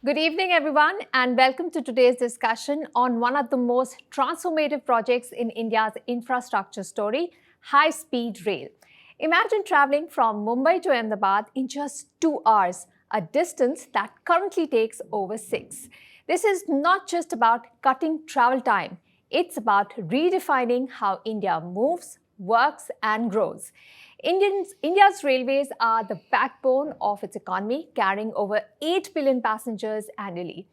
Good evening, everyone, and welcome to today's discussion on one of the most transformative projects in India's infrastructure story, high-speed rail. Imagine traveling from Mumbai to Ahmedabad in just 2 hours, a distance that currently takes over 6. This is not just about cutting travel time. It's about redefining how India moves, works, and grows. India's railways are the backbone of its economy, carrying over 8 billion passengers annually.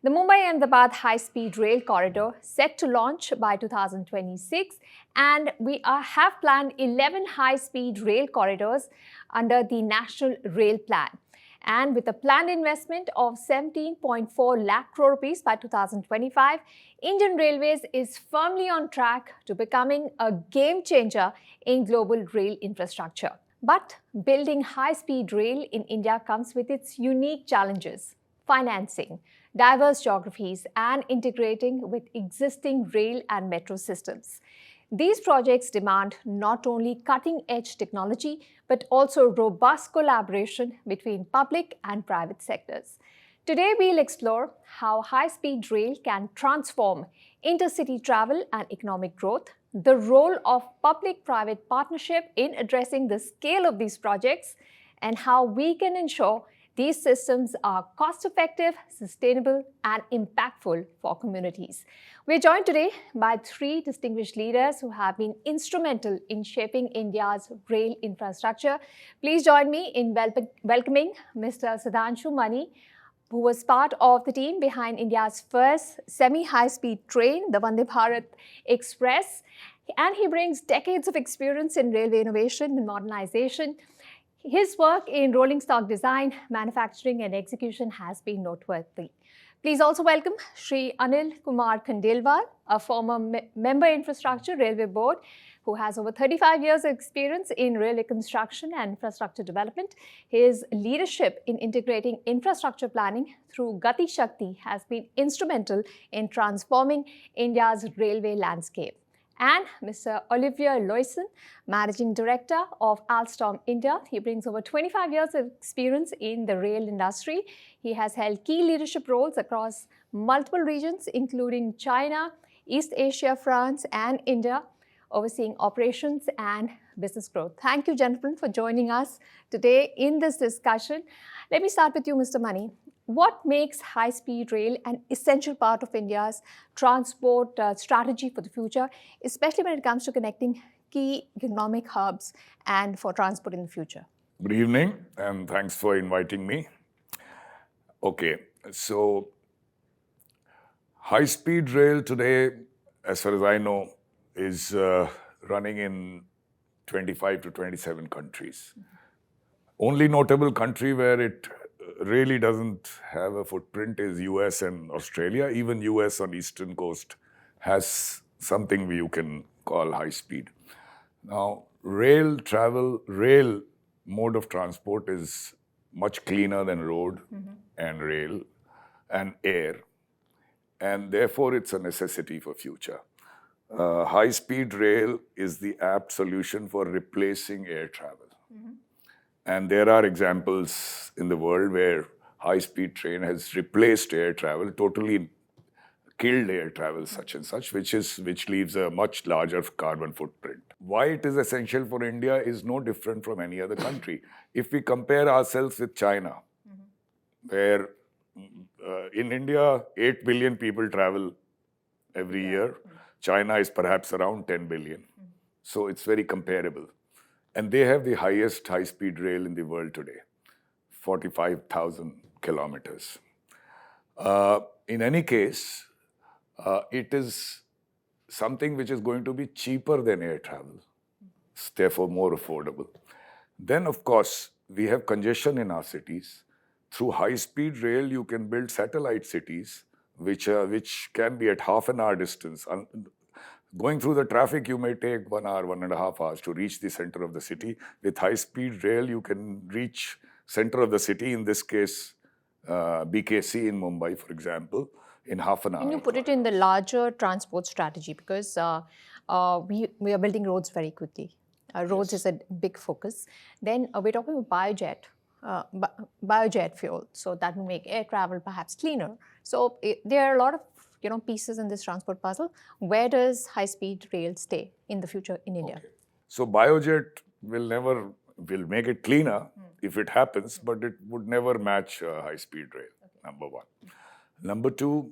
The Mumbai-Ahmedabad high-speed rail corridor set to launch by 2026, and we have planned 11 high-speed rail corridors under the National Rail Plan. And with a planned investment of 17.4 lakh crore rupees by 2025, Indian Railways is firmly on track to becoming a game changer in global rail infrastructure. But building high-speed rail in India comes with its unique challenges: financing, diverse geographies, and integrating with existing rail and metro systems. These projects demand not only cutting-edge technology, but also robust collaboration between public and private sectors. Today, we'll explore how high-speed rail can transform intercity travel and economic growth, the role of public-private partnership in addressing the scale of these projects, and how we can ensure these systems are cost-effective, sustainable, and impactful for communities. We're joined today by 3 distinguished leaders who have been instrumental in shaping India's rail infrastructure. Please join me in welcoming Mr. Sudhanshu, who was part of the team behind India's first semi-high-speed train, the Vande Bharat Express, and he brings decades of experience in railway innovation and modernization. His work in rolling stock design, manufacturing, and execution has been noteworthy. Please also welcome Shri Anil Kumar Khandelwal, a former member Infrastructure Railway Board, who has over 35 years of experience in railway construction and infrastructure development. His leadership in integrating infrastructure planning through Gati Shakti has been instrumental in transforming India's railway landscape. And Mr. Olivier Loison, Managing Director of Alstom India. He brings over 25 years of experience in the rail industry. He has held key leadership roles across multiple regions, including China, East Asia, France, and India, overseeing operations and business growth. Thank you, gentlemen, for joining us today in this discussion. Let me start with you, Mr. Mani. What makes high-speed rail an essential part of India's transport strategy for the future, especially when it comes to connecting key economic hubs and for transport in the future? Good evening, and thanks for inviting me. Okay, so high-speed rail today, as far as I know, is running in 25 to 27 countries. Only notable country where it really doesn't have a footprint is US and Australia. Even US on eastern coast has something you can call high speed. Now, rail mode of transport is much cleaner than road and rail and air. And therefore, it's a necessity for future. High-speed rail is the apt solution for replacing air travel. And there are examples in the world where high-speed train has replaced air travel, totally killed air travel such and such, which leaves a much larger carbon footprint. Why it is essential for India is no different from any other country. If we compare ourselves with China, where in India, 8 billion people travel every year. China is perhaps around 10 billion. So it's very comparable. And they have the highest high-speed rail in the world today, 45,000 kilometers. In any case, it is something which is going to be cheaper than air travel, therefore more affordable. Then, of course, we have congestion in our cities. Through high-speed rail, you can build satellite cities, which can be at half an hour distance. Going through the traffic, you may take 1 hour, 1.5 hours to reach the center of the city. With high-speed rail, you can reach center of the city, in this case, BKC in Mumbai, for example, in half an hour. Can you put it in the larger transport strategy? Because we are building roads very quickly. Roads is a big focus. Then we're talking about biojet. biojet fuel, so that will make air travel perhaps cleaner. So there are a lot of pieces in this transport puzzle. Where does high-speed rail stay in the future in India? Okay. So biojet will make it cleaner if it happens, but it would never match high-speed rail, number one. Number two,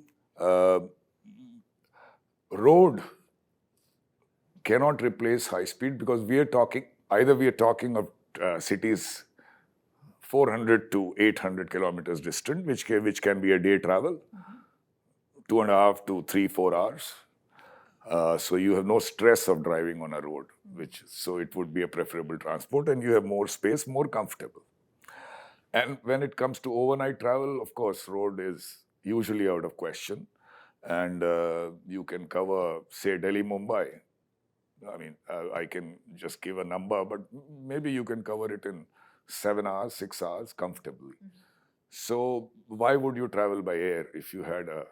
road cannot replace high-speed because either we are talking of cities 400 to 800 kilometers distant, which can be a day travel, 2.5 to 3-4 hours. So you have no stress of driving on a road, so it would be a preferable transport, and you have more space, more comfortable. And when it comes to overnight travel, of course, road is usually out of question. And you can cover, say, Delhi-Mumbai. I mean, I can just give a number, but maybe you can cover it in 7 hours, 6 hours comfortably. So why would you travel by air if you had a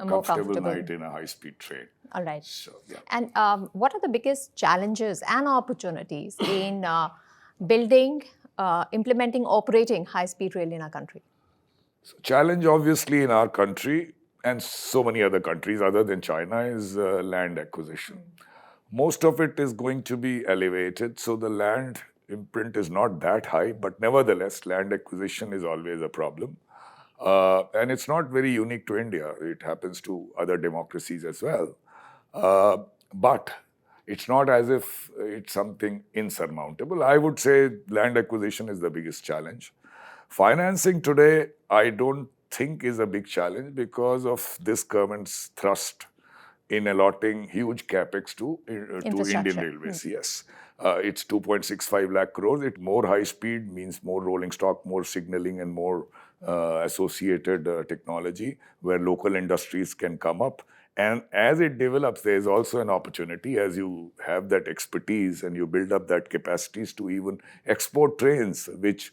comfortable night in a high-speed train? All right. So, yeah. And what are the biggest challenges and opportunities in building, implementing, operating high-speed rail in our country? So challenge, obviously, in our country and so many other countries other than China is land acquisition. Most of it is going to be elevated, so the land imprint is not that high, but nevertheless, land acquisition is always a problem. And it's not very unique to India. It happens to other democracies as well. But it's not as if it's something insurmountable. I would say land acquisition is the biggest challenge. Financing today, I don't think is a big challenge because of this government's thrust in allotting huge capex to Indian Railways. Yes. It's 2.65 lakh crores. More high speed means more rolling stock, more signaling, and more associated technology where local industries can come up. And as it develops, there's also an opportunity as you have that expertise and you build up that capacities to even export trains, which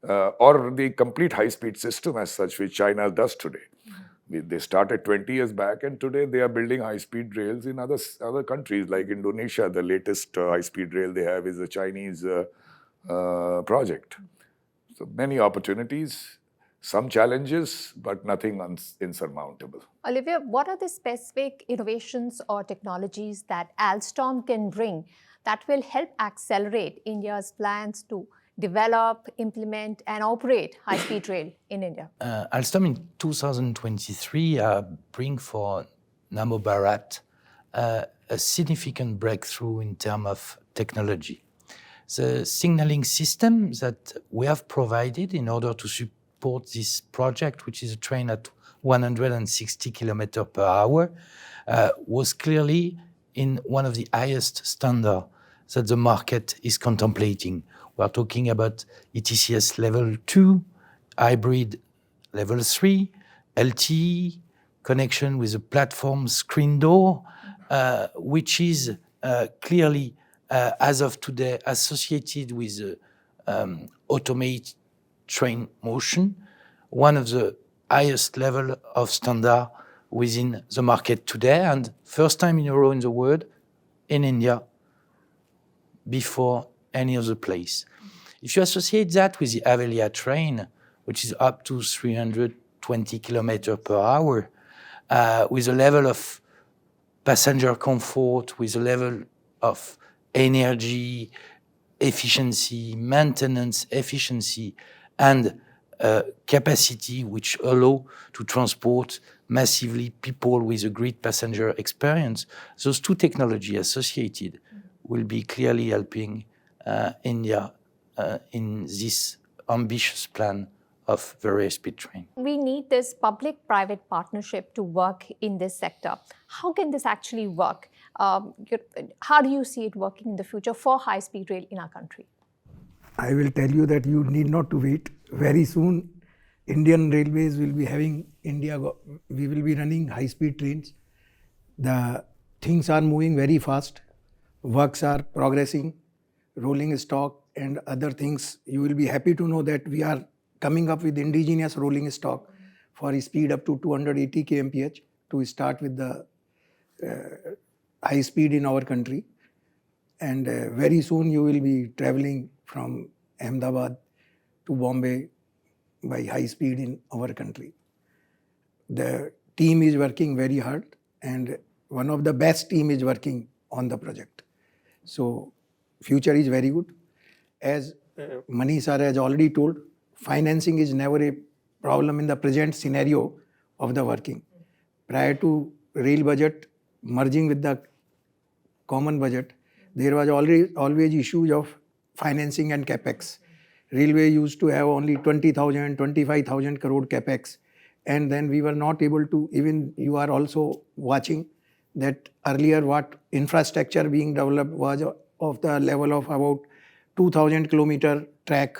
or the complete high-speed system as such, which China does today. They started 20 years back, and today they are building high-speed rails in other countries like Indonesia. The latest high-speed rail they have is a Chinese project. So many opportunities, some challenges, but nothing insurmountable. Olivier, what are the specific innovations or technologies that Alstom can bring that will help accelerate India's plans to develop, implement, and operate high-speed rail in India? Alstom in 2023 bring for Namo Bharat a significant breakthrough in terms of technology. The signaling system that we have provided in order to support this project, which is a train at 160 kilometers per hour, was clearly in one of the highest standards that the market is contemplating. We are talking about ETCS level 2, hybrid level 3, LTE, connection with a platform screen door, which is clearly, as of today, associated with automated train motion, one of the highest level of standard within the market today, and first time in a row in the world, in India, before any other place. If you associate that with the Avelia train, which is up to 320 kilometers per hour, with a level of passenger comfort, with a level of energy efficiency, maintenance efficiency, and capacity which allow to transport massively people with a great passenger experience, those two technologies associated will be clearly helping India in this ambitious plan of very high-speed train. We need this public-private partnership to work in this sector. How can this actually work? How do you see it working in the future for high-speed rail in our country? I will tell you that you need not to wait. Very soon, Indian Railways will be having we will be running high-speed trains. The things are moving very fast. Works are progressing, rolling stock and other things. You will be happy to know that we are coming up with indigenous rolling stock for a speed up to 280 kmph to start with the high speed in our country. And very soon you will be traveling from Ahmedabad to Bombay by high speed in our country. The team is working very hard, and one of the best team is working on the project. So future is very good. As Mani sir has already told, financing is never a problem in the present scenario of the working. Prior to rail budget merging with the common budget, there was always issues of financing and capex. Railway used to have only 20,000, 25,000 crore capex, and then we were not able to, even you are also watching that earlier what infrastructure being developed was of the level of about 2,000 kilometer track,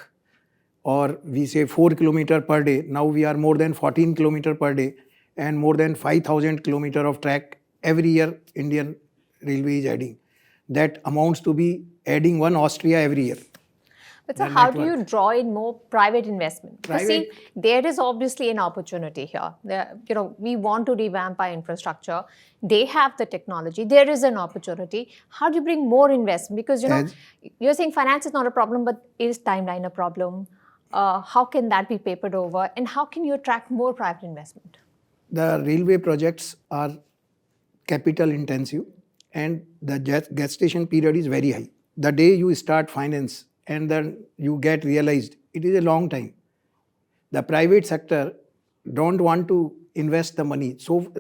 or we say 4 kilometer per day. Now we are more than 14 kilometer per day and more than 5,000 kilometer of track every year Indian Railway is adding. That amounts to be adding one Austria every year. But so how do you draw in more private investment? Because see, there is obviously an opportunity here. We want to revamp our infrastructure. They have the technology. There is an opportunity. How do you bring more investment? Because you're saying finance is not a problem, but is timeline a problem? How can that be papered over? And how can you attract more private investment? The railway projects are capital intensive, and the gestation period is very high. The day you start finance and then you get realized, it is a long time. The private sector don't want to invest the money. So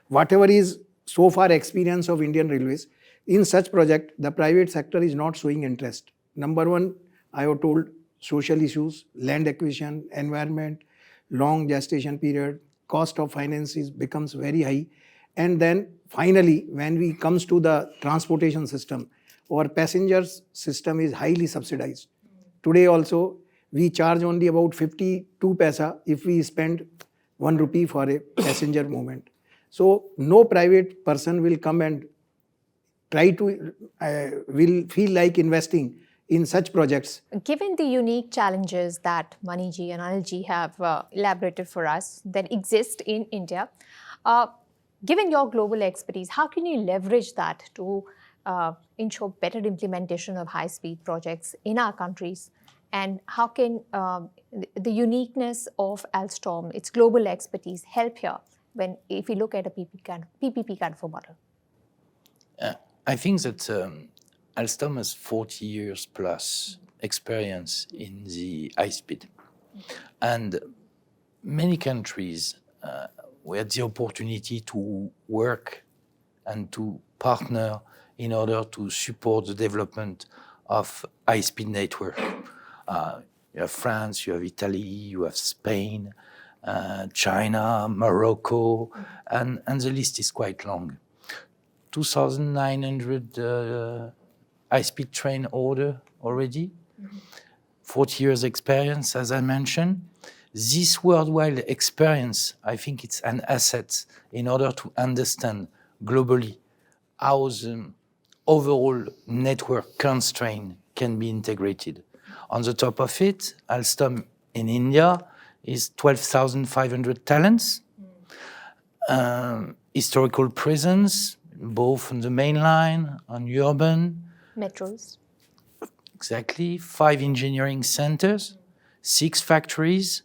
whatever is so far experience of Indian Railways, in such project, the private sector is not showing interest. Number one, I have told, social issues, land acquisition, environment, long gestation period, cost of finances becomes very high. And then finally, when we comes to the transportation system, our passengers system is highly subsidized. Today also, we charge only about 52 paisa if we spend 1 rupee for a passenger movement. So no private person will come and try to, will feel like investing in such projects. Given the unique challenges that Maniji and Anilji have elaborated for us that exist in India, given your global expertise, how can you leverage that to ensure better implementation of high-speed projects in our countries? And how can the uniqueness of Alstom, its global expertise, help here if we look at a PPP kind of a model? I think that Alstom has 40 years plus experience in the high speed. And many countries we had the opportunity to work and to partner in order to support the development of high-speed network. You have France, you have Italy, you have Spain, China, Morocco, and the list is quite long. 2,900 high-speed train order already, 40 years experience, as I mentioned. This worldwide experience, I think it's an asset in order to understand globally how the overall network constraint can be integrated. On the top of it, Alstom in India is 12,500 talents, historical presence, both on the main line, on urban. Metros. Exactly, 5 engineering centers, 6 factories,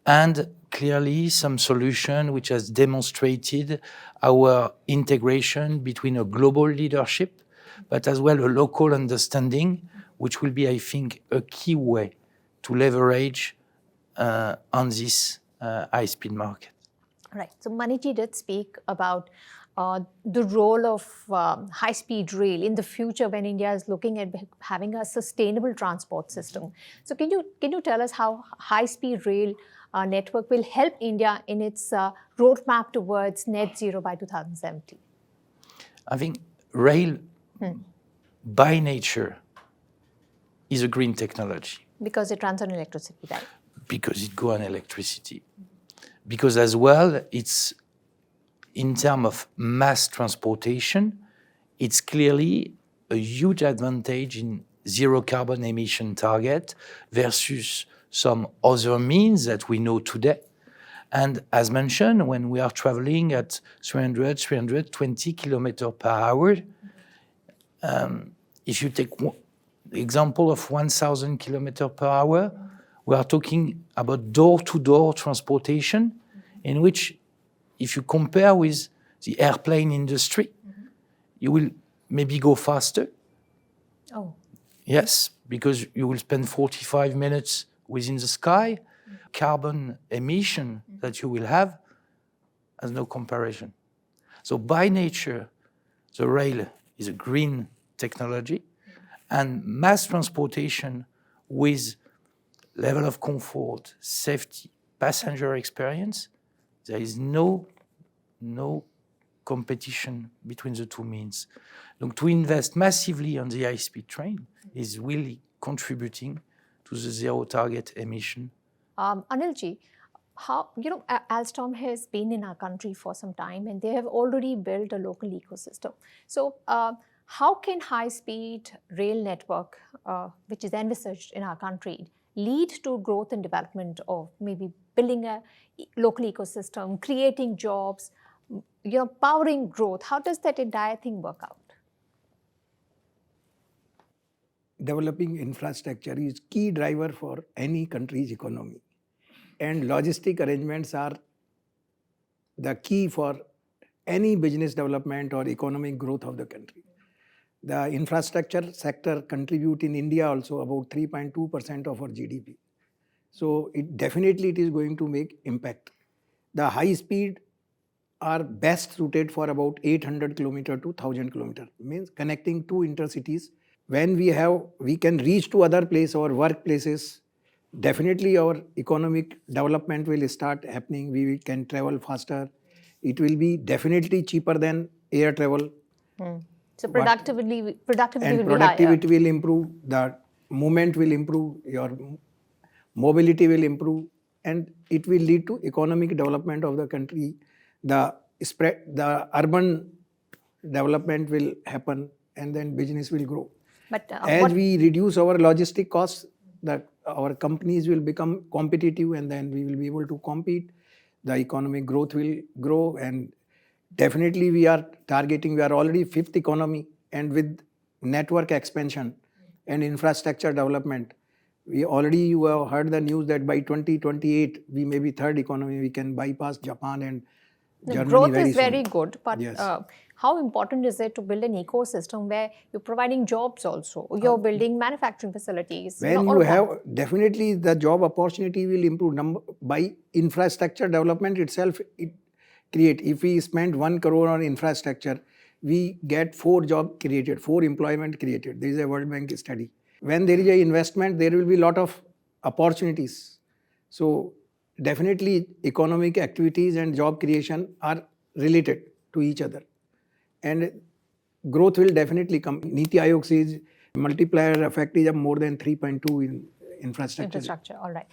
and clearly some solution which has demonstrated our integration between a global leadership, but as well a local understanding, which will be, I think, a key way to leverage on this high-speed market. Right. So Maniji did speak about the role of high-speed rail in the future when India is looking at having a sustainable transport system. So can you tell us how high-speed rail network will help India in its roadmap towards net zero by 2070? I think rail, by nature, is a green technology. Because it runs on electricity, right? Because it goes on electricity. Because as well, it's in terms of mass transportation, it's clearly a huge advantage in zero carbon emission target versus some other means that we know today. And as mentioned, when we are traveling at 320 kilometers per hour, if you take the example of 1,000 kilometers per hour, We are talking about door-to-door transportation, in which, if you compare with the airplane industry, you will maybe go faster. Oh. Yes, because you will spend 45 minutes within the sky. Carbon emission that you will have has no comparison. So by nature, the rail is a green technology, and mass transportation with level of comfort, safety, passenger experience, there is no competition between the two means. Donc, to invest massively on the high-speed train is really contributing to the zero target emission. Anilji, Alstom has been in our country for some time and they have already built a local ecosystem. So how can high-speed rail network, which is envisaged in our country, lead to growth and development of maybe building a local ecosystem, creating jobs, powering growth? How does that entire thing work out? Developing infrastructure is key driver for any country's economy. And logistic arrangements are the key for any business development or economic growth of the country. The infrastructure sector contribute in India also about 3.2% of our GDP. So it is going to make impact. The high speed are best suited for about 800 kilometer to 1000 kilometer, means connecting two intercities. When we can reach to other places or workplaces, definitely our economic development will start happening. We can travel faster. It will be definitely cheaper than air travel. So productivity will be productivity will improve, the movement will improve, your mobility will improve, and it will lead to economic development of the country. The urban development will happen, and then business will grow. But as we reduce our logistic costs, our companies will become competitive, and then we will be able to compete. The economic growth will grow, and definitely we are already fifth economy, and with network expansion and infrastructure development, you have heard the news that by 2028 we may be third economy. We can bypass Japan and Germany. Growth is very good, but yes. How important is it to build an ecosystem where you're providing jobs also, you're building manufacturing facilities? When you have, definitely the job opportunity will improve. By infrastructure development itself, if we spend 1 crore on infrastructure, we get 4 job created, 4 employment created. There is a World Bank study. When there is an investment, there will be a lot of opportunities. So definitely economic activities and job creation are related to each other. And growth will definitely come. Niti Aayog says multiplier effect is more than 3.2 in infrastructure. All right.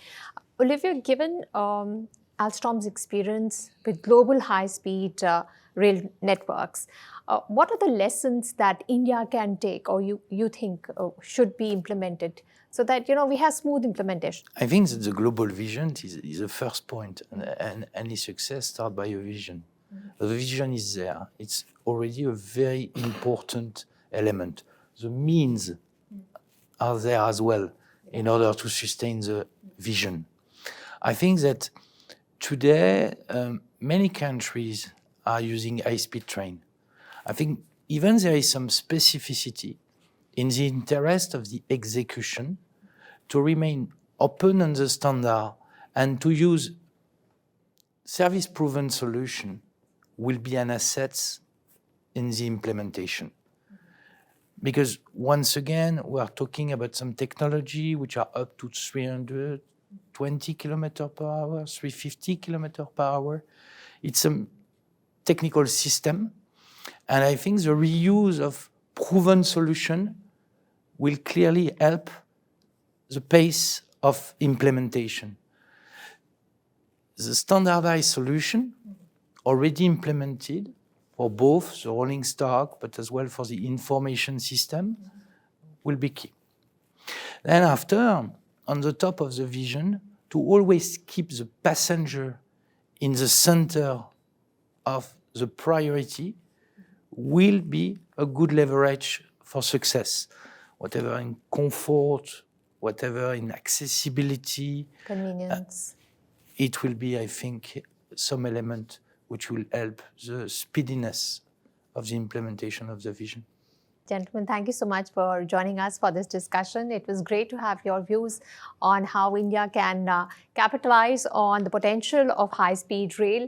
Olivier, given Alstom's experience with global high-speed rail networks, what are the lessons that India can take or you think should be implemented so that we have smooth implementation? I think that the global vision is the first point, and any success starts by a vision. The vision is there. It's already a very important element. The means are there as well in order to sustain the vision. I think that today many countries are using high-speed train. I think even there is some specificity in the interest of the execution to remain open on the standard and to use service-proven solution will be an asset in the implementation. Because once again, we are talking about some technology which are up to 320 km per hour, 350 km per hour. It's a technical system. And I think the reuse of proven solution will clearly help the pace of implementation. The standardized solution already implemented for both the rolling stock, but as well for the information system, will be key. Then after, on the top of the vision, to always keep the passenger in the center of the priority will be a good leverage for success, whatever in comfort, whatever in accessibility, Convenience. it will be, I think, some element which will help the speediness of the implementation of the vision. Gentlemen, thank you so much for joining us for this discussion. It was great to have your views on how India can capitalize on the potential of high-speed rail.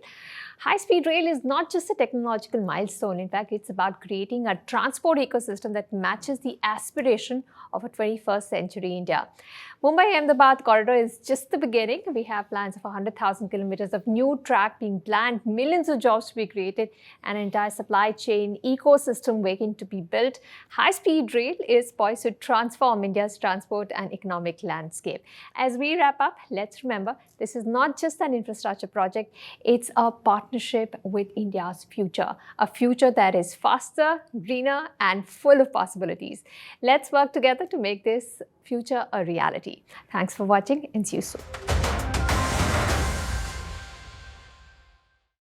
High-speed rail is not just a technological milestone. In fact, it's about creating a transport ecosystem that matches the aspiration of a 21st century India. Mumbai-Ahmedabad corridor is just the beginning. We have plans of 100,000 kilometers of new track being planned, millions of jobs to be created, and an entire supply chain ecosystem waiting to be built. High-speed rail is poised to transform India's transport and economic landscape. As we wrap up, let's remember, this is not just an infrastructure project, it's a partnership with India's future, a future that is faster, greener, and full of possibilities. Let's work together to make this future a reality. Thanks for watching and see you soon.